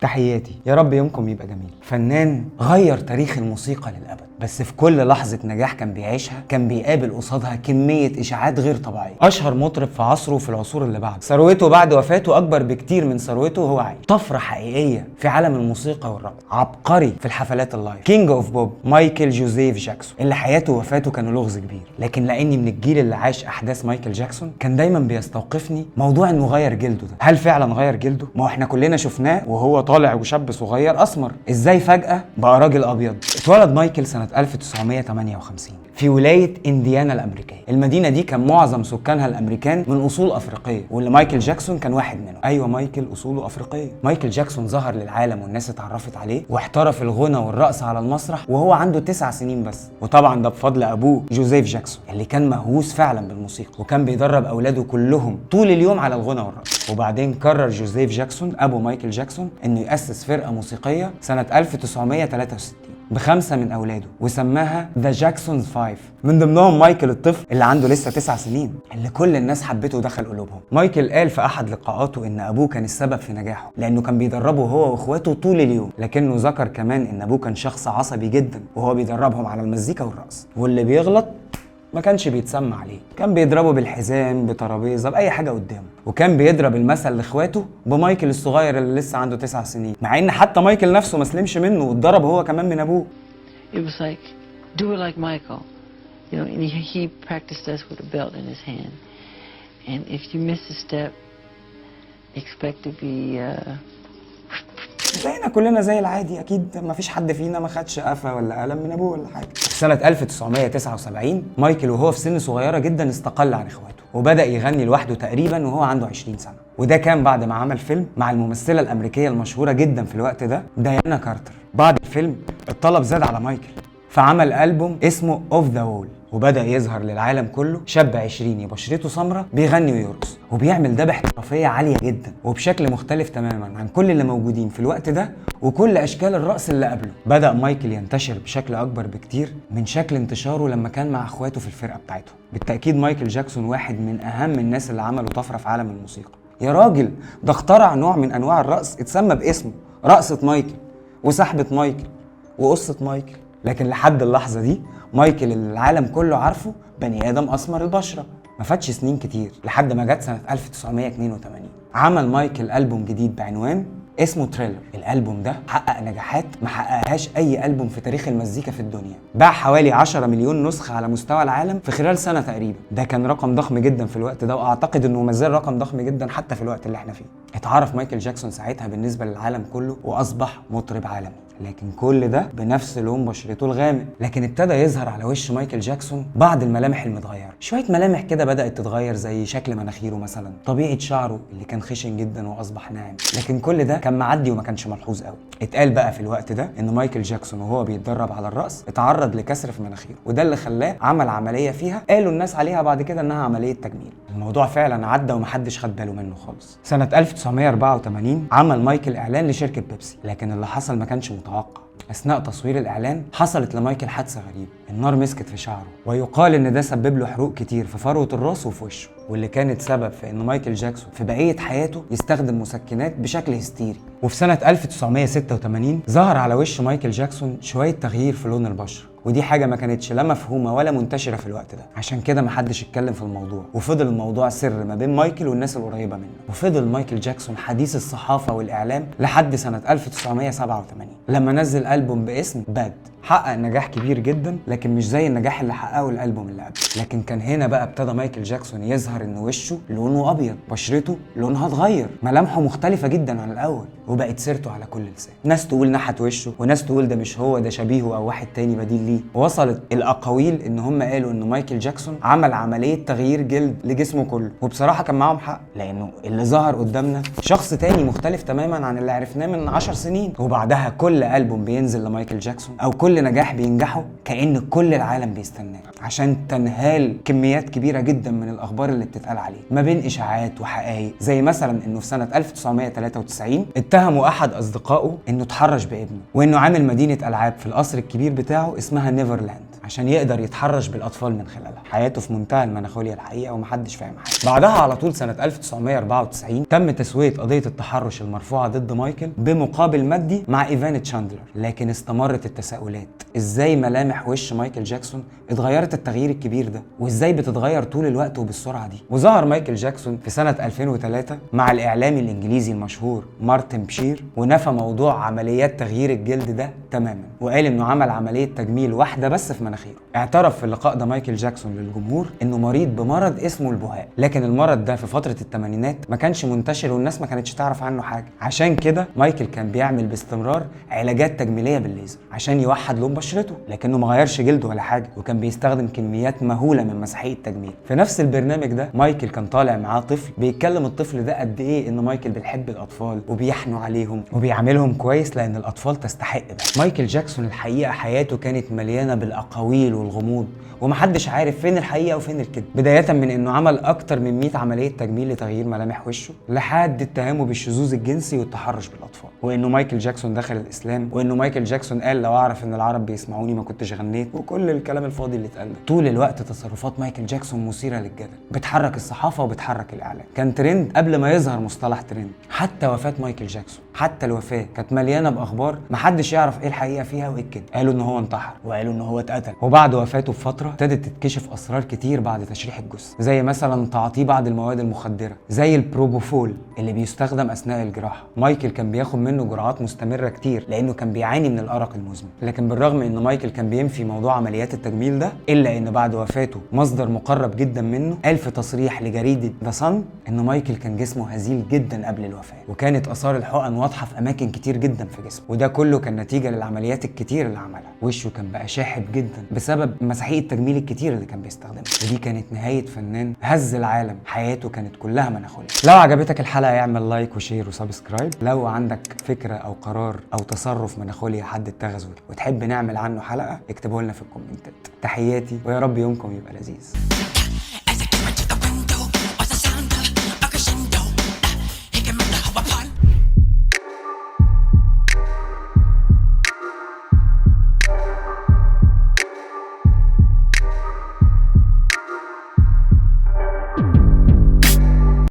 تحياتي، يا رب يومكم يبقى جميل. فنان غير تاريخ الموسيقى للأبد، بس في كل لحظة نجاح كان بيعيشها كان بيقابل قصادها كمية إشاعات غير طبيعية. أشهر مطرب في عصره وفي العصور اللي بعده، ثروته بعد وفاته أكبر بكتير من ثروته وهو عايش. طفرة حقيقية في عالم الموسيقى والرقص، عبقري في الحفلات اللايف، كينج اوف بوب مايكل جوزيف جاكسون، اللي حياته ووفاته كانوا لغز كبير. لكن لأني من الجيل اللي عاش أحداث مايكل جاكسون كان دايما بيستوقفني موضوع إنه غير جلده ده. هل فعلا غير جلده؟ ما هو احنا كلنا شفناه وهو طالع وشاب صغير أسمر، إزاي فجأة بقى راجل أبيض؟ اتولد مايكل سنة 1958 في ولاية إنديانا الأمريكية. المدينة دي كان معظم سكانها الأمريكان من أصول أفريقية، واللي مايكل جاكسون كان واحد منهم. أيوة، مايكل أصوله أفريقية. مايكل جاكسون ظهر للعالم والناس اتعرفت عليه واحترف الغنى والرقص على المسرح وهو عنده 9 سنين بس، وطبعا ده بفضل أبوه جوزيف جاكسون اللي كان مهووس فعلا بالموسيقى، وكان بيدرب أولاده كلهم طول اليوم على الغنى والرقص. وبعدين قرر جوزيف جاكسون أبو مايكل جاكسون إنه يأسس فرقة موسيقية سنة 1963 ب5 من أولاده، وسماها ذا جاكسونز 5، من ضمنهم مايكل الطفل اللي عنده لسه 9 سنين اللي كل الناس حبته ودخل قلوبهم. مايكل قال في أحد لقاءاته إن أبوه كان السبب في نجاحه لأنه كان بيدربه هو وإخواته طول اليوم، لكنه ذكر كمان إن أبوه كان شخص عصبي جدا وهو بيدربهم على المزيكا والرقص، واللي بيغلط ما كانش بيتسمع عليه، كان بيضربه بالحزام بترابيزه بأي حاجة قدامه، وكان بيضرب المثل لاخواته بمايكل الصغير اللي لسه عنده 9 سنين، مع ان حتى مايكل نفسه ما سلمش منه واتضرب هو كمان من ابوه. It was like, do it like Michael, you know, and he practiced us with a belt in his hand, and if you miss a step, expect to be زينا كلنا زي العادي، اكيد ما فيش حد فينا ما خدش قفا ولا قلم من ابوه ولا حاجه. في سنه 1979 مايكل وهو في سن صغيره جدا استقل عن اخواته وبدا يغني لوحده تقريبا وهو عنده 20 سنه، وده كان بعد ما عمل فيلم مع الممثله الامريكيه المشهوره جدا في الوقت ده ديانا كارتر. بعد الفيلم الطلب زاد على مايكل فعمل ألبوم اسمه اوف ذا وول، وبدأ يظهر للعالم كله شاب عشريني بشرته سمراء بيغني ويرقص، وبيعمل ده باحترافية عالية جدا وبشكل مختلف تماما عن كل اللي موجودين في الوقت ده وكل أشكال الرقص اللي قبله. بدأ مايكل ينتشر بشكل أكبر بكتير من شكل انتشاره لما كان مع أخواته في الفرقة بتاعته. بالتأكيد مايكل جاكسون واحد من أهم الناس اللي عملوا طفرة في عالم الموسيقى. يا راجل، ده اخترع نوع من أنواع الرقص اتسمى باسمه، رقصة مايكل وسحبة مايكل وقصة مايكل. لكن لحد اللحظة دي مايكل اللي العالم كله عارفه بني آدم أسمر البشرة. ما فاتش سنين كتير لحد ما جت سنة 1982 عمل مايكل ألبوم جديد بعنوان اسمه تريلر. الألبوم ده حقق نجاحات ما حققهاش أي ألبوم في تاريخ المزيكا في الدنيا، باع حوالي 10 مليون نسخة على مستوى العالم في خلال سنة تقريبا. ده كان رقم ضخم جدا في الوقت ده، وأعتقد إنه مازال رقم ضخم جدا حتى في الوقت اللي احنا فيه. اتعرف مايكل جاكسون ساعتها بالنسبة للعالم كله وأصبح مطرب عالمي، لكن كل ده بنفس لون بشرته الغامق. لكن ابتدى يظهر على وش مايكل جاكسون بعض الملامح المتغيرة، شوية ملامح كده بدأت تتغير زي شكل مناخيره مثلا، طبيعة شعره اللي كان خشن جدا وأصبح ناعم، لكن كل ده كان معدي وما كانش ملحوظ قوي. اتقال بقى في الوقت ده إن مايكل جاكسون وهو بيتدرب على الرقص اتعرض لكسر في مناخيره، وده اللي خلاه عمل عملية فيها قالوا الناس عليها بعد كده إنها عملية تجميل. الموضوع فعلا عدى ومحدش خد باله منه خالص. سنة 1984 عمل مايكل إعلان لشركة بيبسي، لكن اللي حصل ما كانش متوقع. أثناء تصوير الإعلان حصلت لمايكل حادثة غريبة، النار مسكت في شعره، ويقال إن ده سبب له حروق كتير في فروة الراس وفي وشه، واللي كانت سبب في إن مايكل جاكسون في بقية حياته يستخدم مسكنات بشكل هستيري. وفي سنة 1986 ظهر على وش مايكل جاكسون شوية تغيير في لون البشرة، ودي حاجة ما كانتش لا مفهومة ولا منتشرة في الوقت ده، عشان كده محدش اتكلم في الموضوع، وفضل الموضوع سر ما بين مايكل والناس القريبة منه. وفضل مايكل جاكسون حديث الصحافة والإعلام لحد سنة 1987 لما نزل ألبوم باسم باد. حقق نجاح كبير جدا، لكن مش زي النجاح اللي حققه الألبوم اللي قبل. لكن كان هنا بقى ابتدى مايكل جاكسون يظهر ان وشه لونه ابيض، بشرته لونها اتغير، ملامحه مختلفة جدا عن الأول، وبقت سيرته على كل لسان. ناس تقول نحت وشه، وناس تقول ده مش هو، ده شبيهه او واحد تاني بديل ليه. وصلت الاقاويل ان هم قالوا ان مايكل جاكسون عمل عملية تغيير جلد لجسمه كله، وبصراحة كان معاهم حق، لانه اللي ظهر قدامنا شخص تاني مختلف تماما عن اللي عرفناه من 10 سنين. وبعدها كل ألبوم بينزل لمايكل جاكسون او كل نجاح بينجحه كأن كل العالم بيستناه، عشان تنهال كميات كبيرة جدا من الاخبار اللي بتتقال عليه ما بين اشاعات وحقائق. زي مثلا انه في سنة 1993 اتهموا احد اصدقائه انه اتحرش بابنه، وانه عامل مدينة العاب في القصر الكبير بتاعه اسمها نيفرلاند. عشان يقدر يتحرش بالاطفال من خلالها. حياته في منتهى المناخوليا الحقيقه ومحدش فاهم حاجه. بعدها على طول سنه 1994 تم تسويه قضيه التحرش المرفوعه ضد مايكل بمقابل مادي مع ايفان تشاندلر، لكن استمرت التساؤلات. ازاي ملامح وش مايكل جاكسون اتغيرت التغيير الكبير ده، وازاي بتتغير طول الوقت وبالسرعه دي؟ وظهر مايكل جاكسون في سنه 2003 مع الاعلامي الانجليزي المشهور مارتن بشير، ونفى موضوع عمليات تغيير الجلد ده تماما، وقال انه عمل عمليه تجميل واحده بس في مناخيره. اعترف في اللقاء ده مايكل جاكسون للجمهور انه مريض بمرض اسمه البهاء، لكن المرض ده في فتره الثمانينات ما كانش منتشر والناس ما كانتش تعرف عنه حاجه. عشان كده مايكل كان بيعمل باستمرار علاجات تجميليه بالليزر عشان يوحد لون بشرته، لكنه ما غيرش جلده ولا حاجه، وكان بيستخدم كميات مهوله من مساحيق التجميل. في نفس البرنامج ده مايكل كان طالع معاه طفل بيتكلم الطفل ده قد ايه ان مايكل بيحب الاطفال وبيحنوا عليهم وبيعاملهم كويس لان الاطفال تستحق ده. مايكل جاكسون الحقيقه حياته كانت مليانه بالاقاويل والغموض، ومحدش عارف فين الحقيقه وفين الكذب، بدايه من انه عمل اكتر من 100 عمليه تجميل لتغيير ملامح وشه، لحد اتهامه بالشذوذ الجنسي والتحرش بالاطفال، وانه مايكل جاكسون دخل الاسلام، وانه مايكل جاكسون قال لو اعرف ان العرب بيسمعوني ما كنتش غنيت، وكل الكلام الفاضي اللي اتقال ده. طول الوقت تصرفات مايكل جاكسون مثيره للجدل، بتحرك الصحافه وبتحرك الاعلام، كان ترند قبل ما يظهر مصطلح ترند. حتى وفاه مايكل جاكسون، حتى الوفاه كانت مليانه باخبار محدش يعرف ايه الحقيقه فيها وايه الكذب. قالوا ان هو انتحر، وقالوا ان هو اتقتل، وبعد وفاته بفتره ابتدت تتكشف اسرار كتير بعد تشريح الجثه، زي مثلا تعاطيه بعض المواد المخدره زي البروبوفول اللي بيستخدم اثناء الجراحه. مايكل كان بياخد منه جرعات مستمره كتير لانه كان بيعاني من الارق المزمن، لكن بالرغم ان مايكل كان بينفي موضوع عمليات التجميل ده، الا ان بعد وفاته مصدر مقرب جدا منه قال في تصريح لجريده ذا صن ان مايكل كان جسمه هزيل جدا قبل الوفاه، وكانت اثار الحقن واضحه في اماكن كتير جدا في جسمه، وده كله كان نتيجه للعمليات الكتير اللي عملها. وشه كان بقى شاحب جدا بسبب مساحيق التجميل الكتير اللي كان بيستخدمها، ودي كانت نهايه فنان هز العالم، حياته كانت كلها مناخوليا. لو عجبتك الحلقه اعمل لايك وشير وسبسكرايب. لو عندك فكره او قرار او تصرف مناخوليا حد اتخذه وتحب نعمل عنه حلقه اكتبه لنا في الكومنتات. تحياتي، ويا رب يومكم يبقى لذيذ.